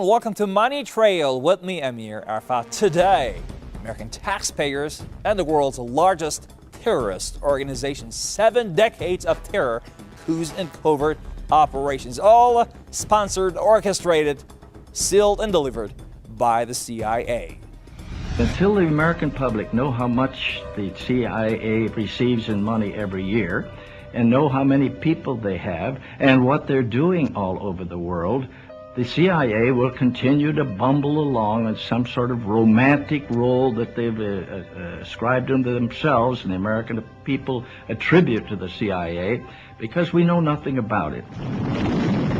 welcome to Money Trail with me, Amir Arafat. Today, American taxpayers and the world's largest terrorist organization. 7 decades of terror, coups, and covert operations, all sponsored, orchestrated, sealed, and delivered by the CIA. Until the American public know how much the CIA receives in money every year, and know how many people they have, and what they're doing all over the world, the CIA will continue to bumble along in some sort of romantic role that they've ascribed unto themselves, and the American people attribute to the CIA, because we know nothing about it.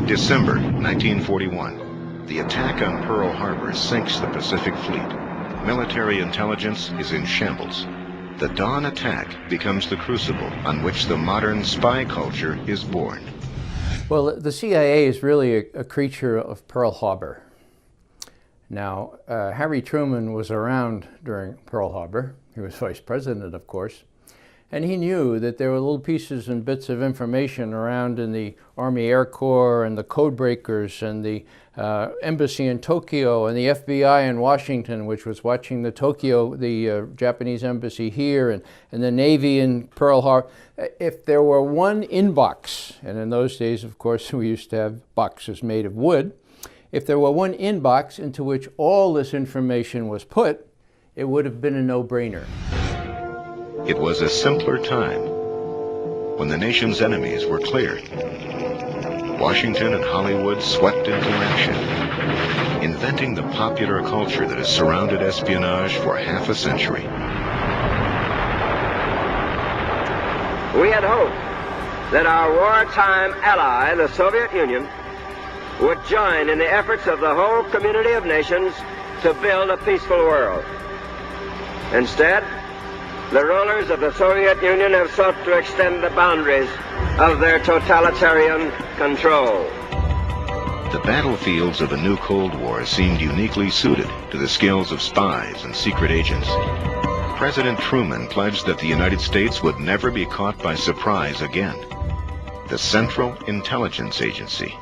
December 1941. The attack on Pearl Harbor sinks the Pacific Fleet. Military intelligence is in shambles. The dawn attack becomes the crucible on which the modern spy culture is born. Well, the CIA is really a creature of Pearl Harbor. Now, Harry Truman was around during Pearl Harbor. He was vice president, of course. And he knew that there were little pieces and bits of information around in the Army Air Corps and the code breakers and the embassy in Tokyo and the FBI in Washington, which was watching the Japanese embassy here, and the Navy in Pearl Harbor. If there were one inbox, and in those days, of course, we used to have boxes made of wood. If there were one inbox into which all this information was put, it would have been a no-brainer. It was a simpler time when the nation's enemies were cleared. Washington and Hollywood swept into action, inventing the popular culture that has surrounded espionage for half a century. We had hoped that our wartime ally, the Soviet Union, would join in the efforts of the whole community of nations to build a peaceful world. Instead, the rulers of the Soviet Union have sought to extend the boundaries of their totalitarian control. The battlefields of the new Cold War seemed uniquely suited to the skills of spies and secret agents. President Truman pledged that the United States would never be caught by surprise again. The Central Intelligence Agency.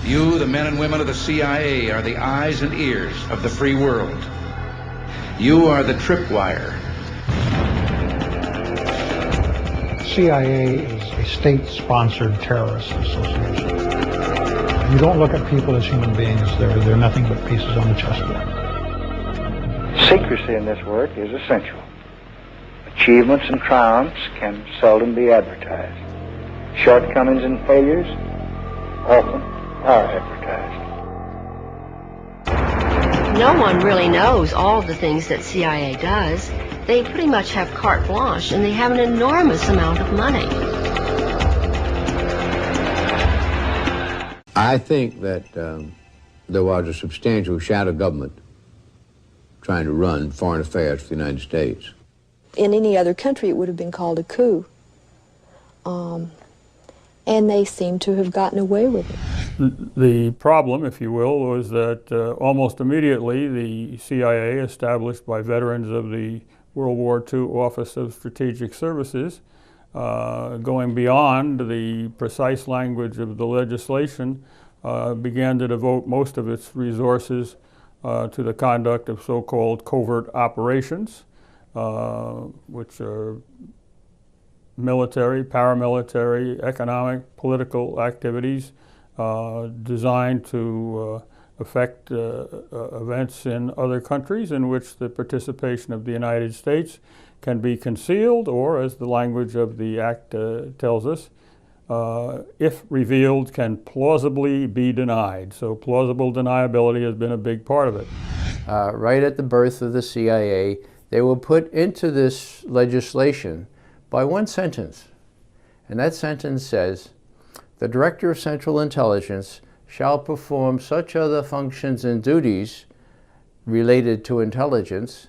You, the men and women of the CIA, are the eyes and ears of the free world. You are the tripwire. CIA is a state-sponsored terrorist association. You don't look at people as human beings. They're nothing but pieces on the chessboard. Secrecy in this work is essential. Achievements and triumphs can seldom be advertised. Shortcomings and failures often are advertised. No one really knows all the things that CIA does. They pretty much have carte blanche, and they have an enormous amount of money. I think that there was a substantial shadow government trying to run foreign affairs for the United States. In any other country, it would have been called a coup. And they seem to have gotten away with it. The problem, if you will, was that almost immediately the CIA, established by veterans of the World War II Office of Strategic Services, going beyond the precise language of the legislation, began to devote most of its resources to the conduct of so-called covert operations, which are military, paramilitary, economic, political activities designed to affect events in other countries in which the participation of the United States can be concealed, or, as the language of the Act tells us, if revealed, can plausibly be denied. So plausible deniability has been a big part of it. Right at the birth of the CIA, they were put into this legislation by one sentence. And that sentence says, "The Director of Central Intelligence shall perform such other functions and duties related to intelligence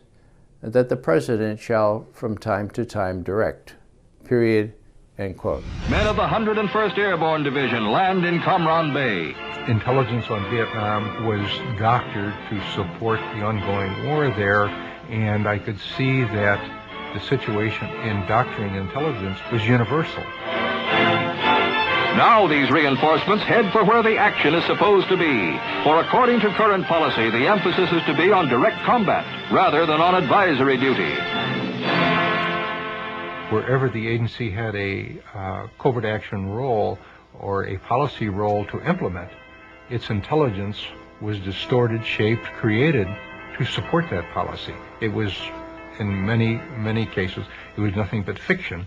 that the President shall from time to time direct." Period. End quote. Men of the 101st Airborne Division land in Cam Bay. Intelligence on Vietnam was doctored to support the ongoing war there, and I could see that the situation in doctoring intelligence was universal. Now these reinforcements head for where the action is supposed to be. For according to current policy, the emphasis is to be on direct combat rather than on advisory duty. Wherever the agency had a covert action role or a policy role to implement, its intelligence was distorted, shaped, created to support that policy. It was, in many, many cases, it was nothing but fiction.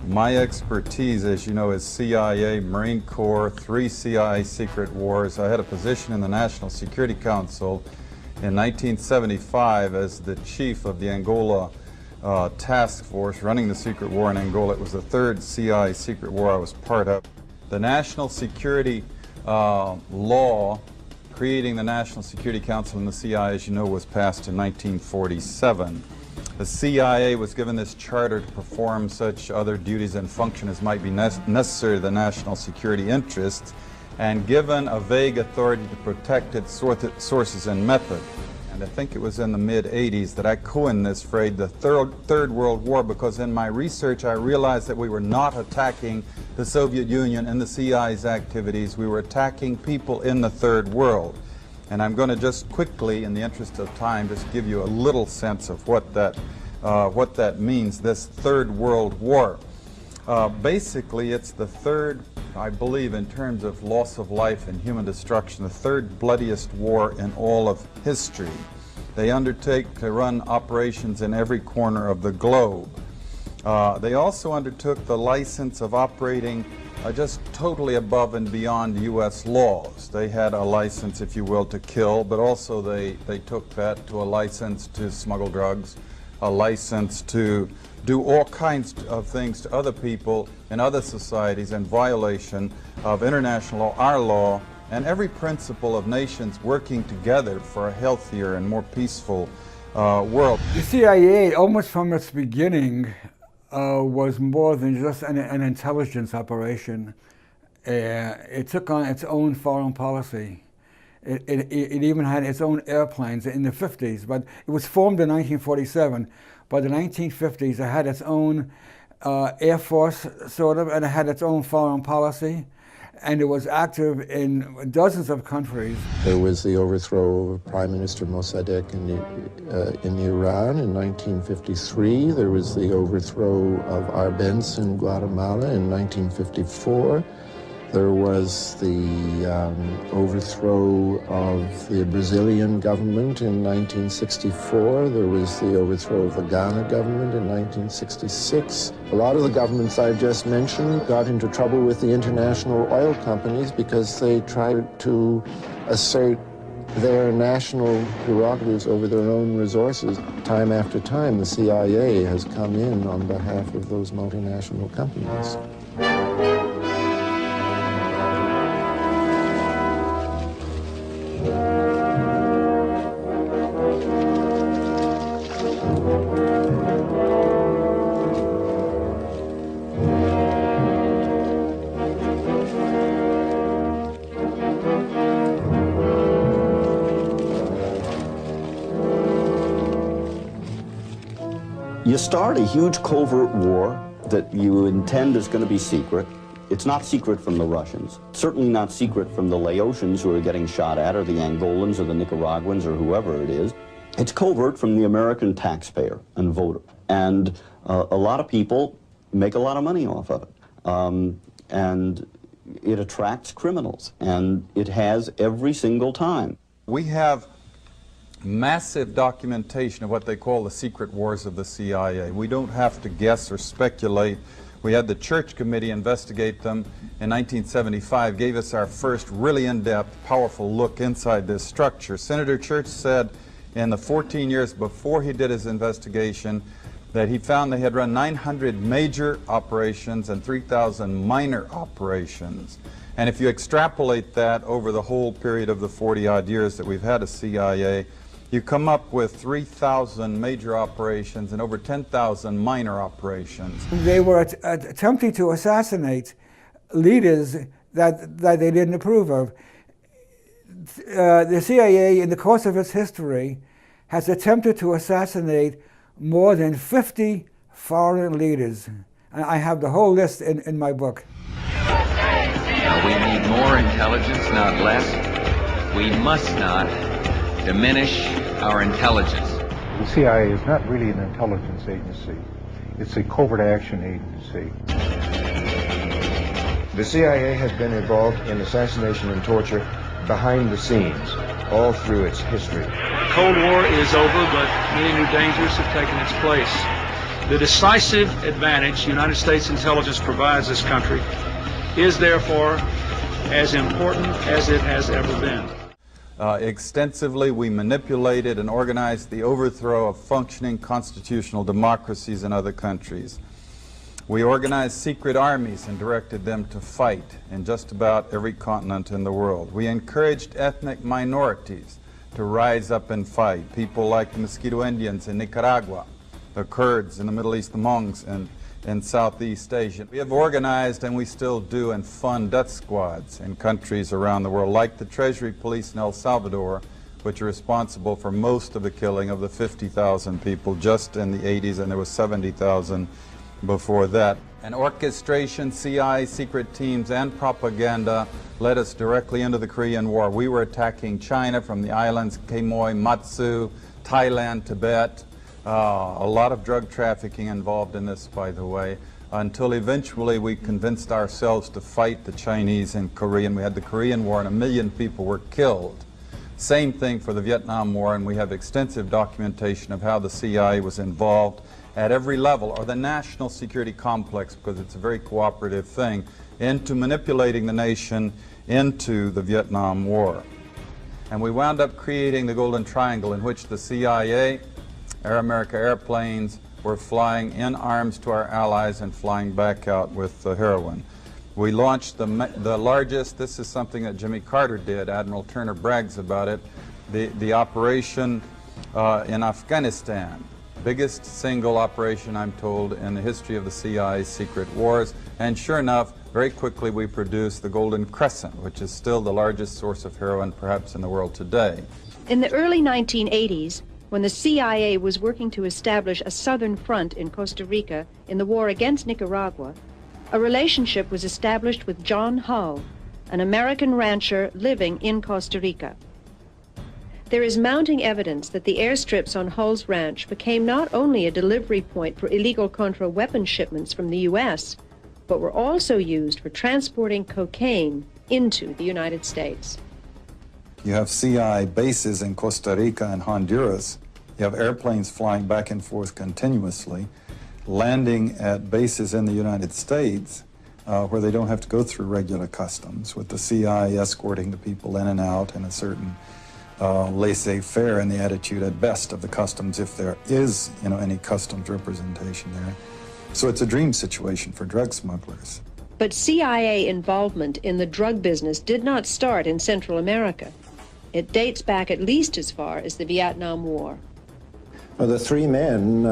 My expertise, as you know, is CIA, Marine Corps, 3 CIA secret wars. I had a position in the National Security Council in 1975 as the chief of the Angola task force running the secret war in Angola. It was the 3rd CIA secret war I was part of. The National Security law creating the National Security Council and the CIA, as you know, was passed in 1947. The CIA was given this charter to perform such other duties and functions as might be necessary to the national security interests, and given a vague authority to protect its sources and method. And I think it was in the mid-'80s that I coined this phrase, the Third World War, because in my research I realized that we were not attacking the Soviet Union and the CIA's activities, we were attacking people in the Third World. And I'm going to just quickly, in the interest of time, just give you a little sense of what that means, this Third World War. Basically, it's the third, I believe, in terms of loss of life and human destruction, the third bloodiest war in all of history. They undertake to run operations in every corner of the globe. They also undertook the license of operating just totally above and beyond U.S. laws. They had a license, if you will, to kill, but also they took that to a license to smuggle drugs, a license to do all kinds of things to other people in other societies in violation of international law, our law, and every principle of nations working together for a healthier and more peaceful world. The CIA, almost from its beginning, was more than just an intelligence operation. It took on its own foreign policy. It even had its own airplanes in the 50s, but it was formed in 1947. By the 1950s, it had its own air force, sort of, and it had its own foreign policy, and it was active in dozens of countries. There was the overthrow of Prime Minister Mossadegh in Iran in 1953. There was the overthrow of Arbenz in Guatemala in 1954. There was the overthrow of the Brazilian government in 1964. There was the overthrow of the Ghana government in 1966. A lot of the governments I've just mentioned got into trouble with the international oil companies because they tried to assert their national prerogatives over their own resources. Time after time, the CIA has come in on behalf of those multinational companies. start a huge covert war that you intend is going to be secret. It's not secret from the Russians, certainly not secret from the Laotians who are getting shot at, or the Angolans, or the Nicaraguans, or whoever it is. It's covert from the American taxpayer and voter. And a lot of people make a lot of money off of it. And it attracts criminals, and it has every single time. We have massive documentation of what they call the secret wars of the CIA. We don't have to guess or speculate. We had the Church Committee investigate them in 1975, gave us our first really in-depth, powerful look inside this structure. Senator Church said in the 14 years before he did his investigation that he found they had run 900 major operations and 3,000 minor operations. And if you extrapolate that over the whole period of the 40-odd years that we've had a CIA, you come up with 3,000 major operations and over 10,000 minor operations. They were attempting to assassinate leaders that they didn't approve of. The CIA, in the course of its history, has attempted to assassinate more than 50 foreign leaders. And I have the whole list in my book. We need more intelligence, not less. We must not diminish our intelligence. The CIA is not really an intelligence agency. It's a covert action agency. The CIA has been involved in assassination and torture behind the scenes all through its history. The Cold War is over, but many new dangers have taken its place. The decisive advantage the United States intelligence provides this country is therefore as important as it has ever been. Extensively, we manipulated and organized the overthrow of functioning constitutional democracies in other countries. We organized secret armies and directed them to fight in just about every continent in the world. We encouraged ethnic minorities to rise up and fight, people like the Mosquito Indians in Nicaragua, the Kurds in the Middle East, the Mongs in Southeast Asia. We have organized, and we still do, and fund death squads in countries around the world, like the Treasury Police in El Salvador, which are responsible for most of the killing of the 50,000 people just in the 80s, and there was 70,000 before that. And orchestration, CIA, secret teams, and propaganda led us directly into the Korean War. We were attacking China from the islands Quemoy, Matsu, Thailand, Tibet. A lot of drug trafficking involved in this, by the way, until eventually we convinced ourselves to fight the Chinese in Korea, and we had the Korean War, and 1 million people were killed. Same thing for the Vietnam War, and we have extensive documentation of how the CIA was involved at every level, or the national security complex, because it's a very cooperative thing, into manipulating the nation into the Vietnam War. And we wound up creating the Golden Triangle, in which the CIA, Air America airplanes were flying in arms to our allies and flying back out with heroin. We launched the largest, this is something that Jimmy Carter did, Admiral Turner brags about it, the operation in Afghanistan. Biggest single operation, I'm told, in the history of the CIA's secret wars. And sure enough, very quickly we produced the Golden Crescent, which is still the largest source of heroin perhaps in the world today. In the early 1980s, when the CIA was working to establish a southern front in Costa Rica in the war against Nicaragua, a relationship was established with John Hull, an American rancher living in Costa Rica. There is mounting evidence that the airstrips on Hull's ranch became not only a delivery point for illegal Contra weapon shipments from the U.S., but were also used for transporting cocaine into the United States. You have CIA bases in Costa Rica and Honduras. You have airplanes flying back and forth continuously, landing at bases in the United States where they don't have to go through regular customs, with the CIA escorting the people in and out in a certain laissez-faire in the attitude at best of the customs, if there is, any customs representation there. So it's a dream situation for drug smugglers. But CIA involvement in the drug business did not start in Central America. It dates back at least as far as the Vietnam War. Well, the three men,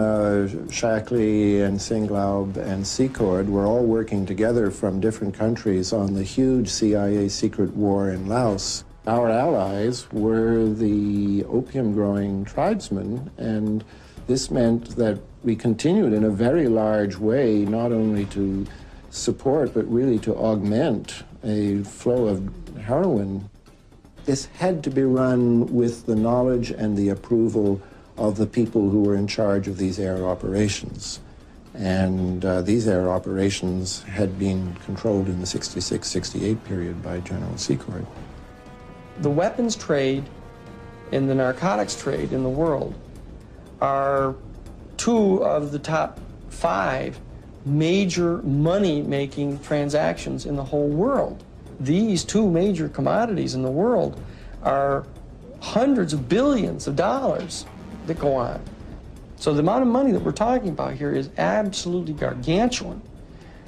Shackley and Singlaub and Secord, were all working together from different countries on the huge CIA secret war in Laos. Our allies were the opium-growing tribesmen, and This meant that we continued in a very large way, not only to support, but really to augment a flow of heroin. This had to be run with the knowledge and the approval of the people who were in charge of these air operations. And these air operations had been controlled in the 66-68 period by General Secord. The weapons trade and the narcotics trade in the world are two of the top 5 major money-making transactions in the whole world. These 2 major commodities in the world are hundreds of billions of dollars that go on. So the amount of money that we're talking about here is absolutely gargantuan.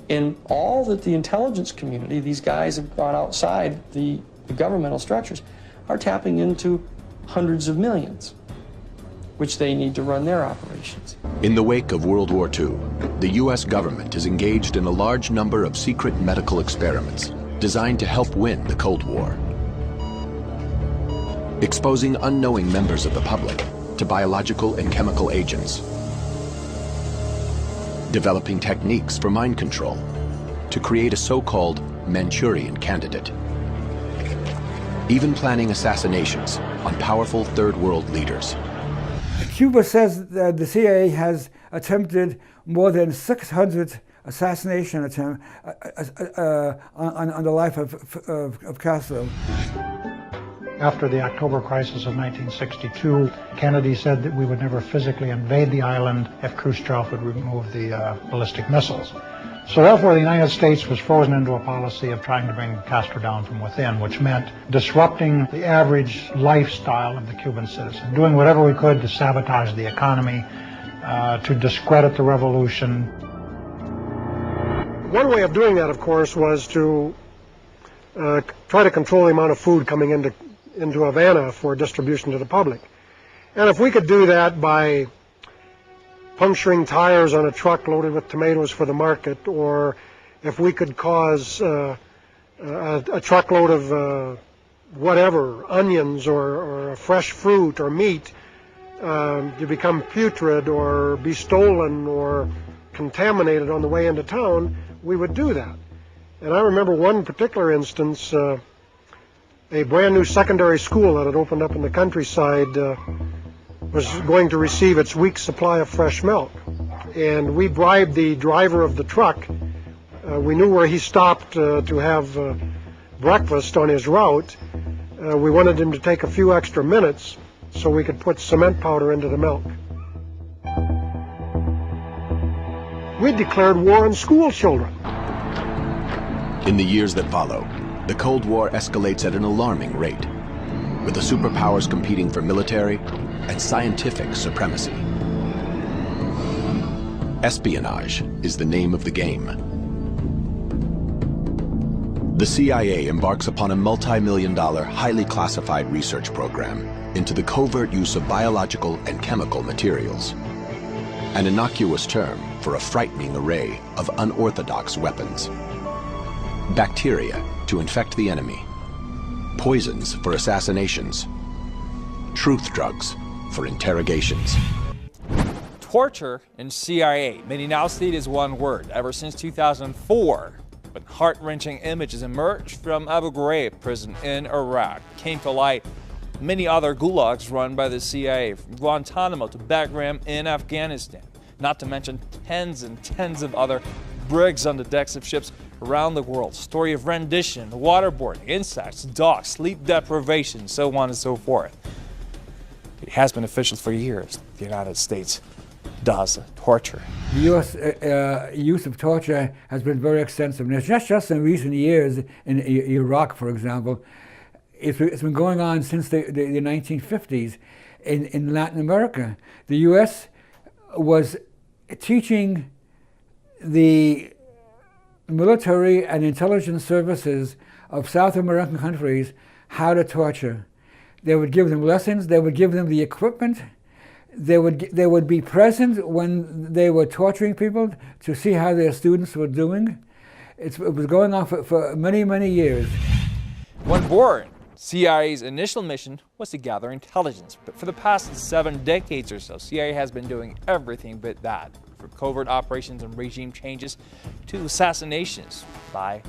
And all that the intelligence community, these guys have brought outside the governmental structures, are tapping into hundreds of millions, which they need to run their operations. In the wake of World War II, the U.S. government is engaged in a large number of secret medical experiments designed to help win the Cold War, exposing unknowing members of the public to biological and chemical agents, developing techniques for mind control to create a so-called Manchurian candidate, even planning assassinations on powerful third world leaders. Cuba says that the CIA has attempted more than 600 assassination attempts on the life of Castro. After the October crisis of 1962, Kennedy said that we would never physically invade the island if Khrushchev would remove the ballistic missiles. So therefore the United States was frozen into a policy of trying to bring Castro down from within, which meant disrupting the average lifestyle of the Cuban citizen, doing whatever we could to sabotage the economy, to discredit the revolution. One way of doing that, of course, was to try to control the amount of food coming into Havana for distribution to the public. And if we could do that by puncturing tires on a truck loaded with tomatoes for the market, or if we could cause a truckload of whatever, onions or fresh fruit or meat to become putrid or be stolen or contaminated on the way into town, we would do that. And I remember one particular instance, a brand new secondary school that had opened up in the countryside was going to receive its week's supply of fresh milk. And we bribed the driver of the truck. We knew where he stopped to have breakfast on his route. We wanted him to take a few extra minutes so we could put cement powder into the milk. We declared war on school children. In the years that follow, the Cold War escalates at an alarming rate, with the superpowers competing for military and scientific supremacy. Espionage is the name of the game. The CIA embarks upon a multi-million-dollar, highly classified research program into the covert use of biological and chemical materials, an innocuous term for a frightening array of unorthodox weapons. Bacteria to infect the enemy, poisons for assassinations, truth drugs for interrogations. Torture in CIA. Many now see it as one word. Ever since 2004, when heart-wrenching images emerged from Abu Ghraib prison in Iraq, came to light many other gulags run by the CIA, from Guantanamo to Bagram in Afghanistan, not to mention tens and tens of other brigs on the decks of ships around the world. Story of rendition, waterboarding, insects, dogs, sleep deprivation, so on and so forth. It has been official for years. The United States does torture. The U.S. Use of torture has been very extensive. It's not just in recent years in Iraq, for example. It's been going on since the 1950s. In Latin America, the U.S. was teaching the military and intelligence services of South American countries how to torture. They would give them lessons, they would give them the equipment, they would be present when they were torturing people to see how their students were doing. It was going on for many, many years. When born CIA's initial mission was to gather intelligence, but for the past 7 decades or so, CIA has been doing everything but that, from covert operations and regime changes to assassinations by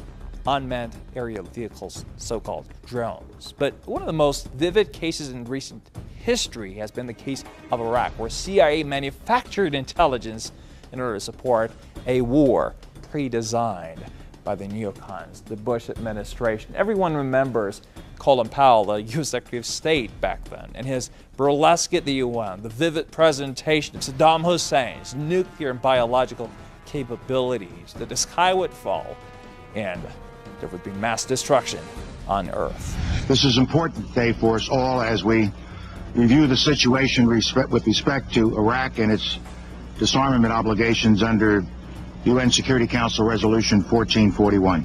unmanned aerial vehicles, so-called drones. But one of the most vivid cases in recent history has been the case of Iraq, where CIA manufactured intelligence in order to support a war pre-designed by the neocons, the Bush administration. Everyone remembers Colin Powell, the U.S. Secretary of State back then, and his burlesque at the UN, the vivid presentation of Saddam Hussein's nuclear and biological capabilities, that the sky would fall and there would be mass destruction on Earth. This is an important day for us all as we review the situation with respect to Iraq and its disarmament obligations under UN Security Council Resolution 1441.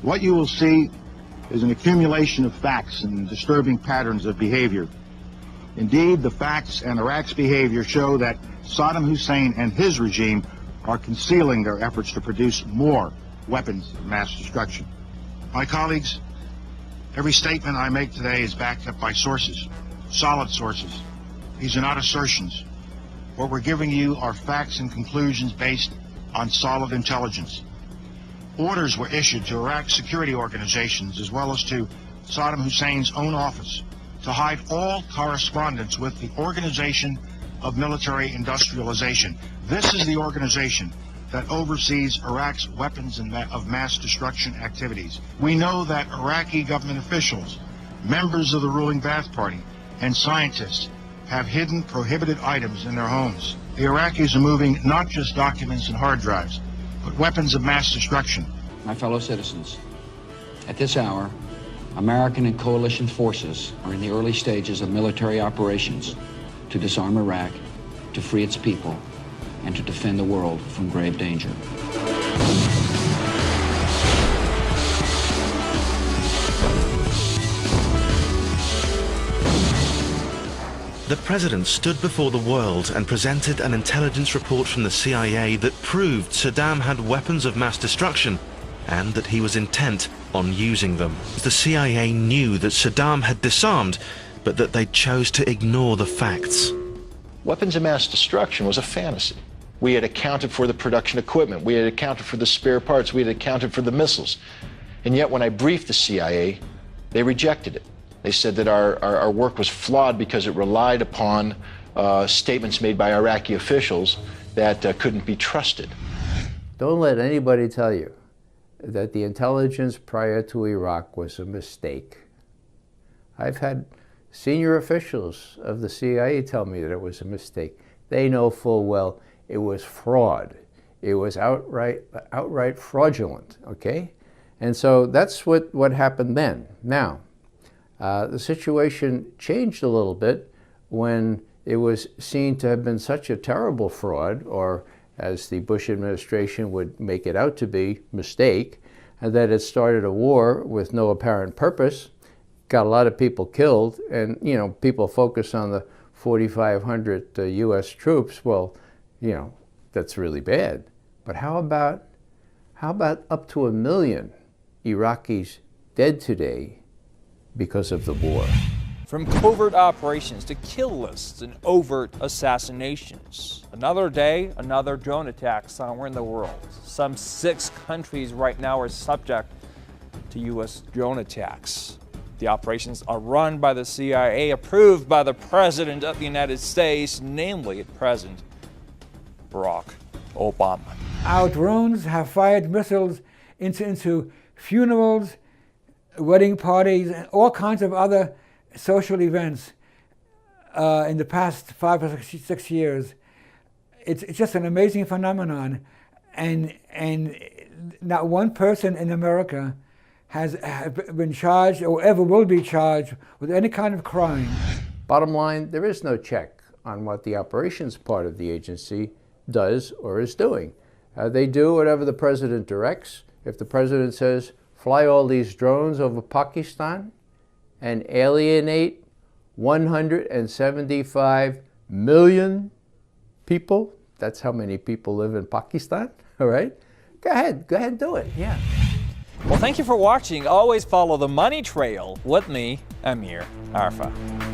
What you will see is an accumulation of facts and disturbing patterns of behavior. Indeed, the facts and Iraq's behavior show that Saddam Hussein and his regime are concealing their efforts to produce more weapons of mass destruction. My colleagues, every statement I make today is backed up by sources, solid sources. These are not assertions. What we're giving you are facts and conclusions based on solid intelligence. Orders were issued to Iraq's security organizations as well as to Saddam Hussein's own office to hide all correspondence with the Organization of Military Industrialization. This is the organization that oversees Iraq's weapons of mass destruction activities. We know that Iraqi government officials, members of the ruling Ba'ath Party, and scientists have hidden prohibited items in their homes. The Iraqis are moving not just documents and hard drives, but weapons of mass destruction. My fellow citizens, at this hour, American and coalition forces are in the early stages of military operations to disarm Iraq, to free its people, and to defend the world from grave danger. The president stood before the world and presented an intelligence report from the CIA that proved Saddam had weapons of mass destruction and that he was intent on using them. The CIA knew that Saddam had disarmed, but that they chose to ignore the facts. Weapons of mass destruction was a fantasy. We had accounted for the production equipment, we had accounted for the spare parts, we had accounted for the missiles. And yet when I briefed the CIA, they rejected it. They said that our work was flawed because it relied upon statements made by Iraqi officials that couldn't be trusted. Don't let anybody tell you that the intelligence prior to Iraq was a mistake. I've had senior officials of the CIA tell me that it was a mistake. They know full well it was fraud. It was outright fraudulent, okay? And so that's what happened then. Now, the situation changed a little bit when it was seen to have been such a terrible fraud, or as the Bush administration would make it out to be, mistake, and that it started a war with no apparent purpose, got a lot of people killed, and people focus on the 4,500 U.S. troops. Well, that's really bad. But how about up to 1 million Iraqis dead today because of the war? From covert operations to kill lists and overt assassinations. Another day, another drone attack somewhere in the world. Some 6 countries right now are subject to U.S. drone attacks. The operations are run by the CIA, approved by the President of the United States, namely President Barack Obama. Our drones have fired missiles into funerals, wedding parties, and all kinds of other social events in the past 5 or 6 years. It's just an amazing phenomenon, and not one person in America has been charged or ever will be charged with any kind of crime. Bottom line, there is no check on what the operations part of the agency does or is doing. They do whatever the president directs. If the president says, fly all these drones over Pakistan and alienate 175 million people, that's how many people live in Pakistan, all right? Go ahead, do it, yeah. Well, thank you for watching. Always follow the money trail with me, Amir Arfa.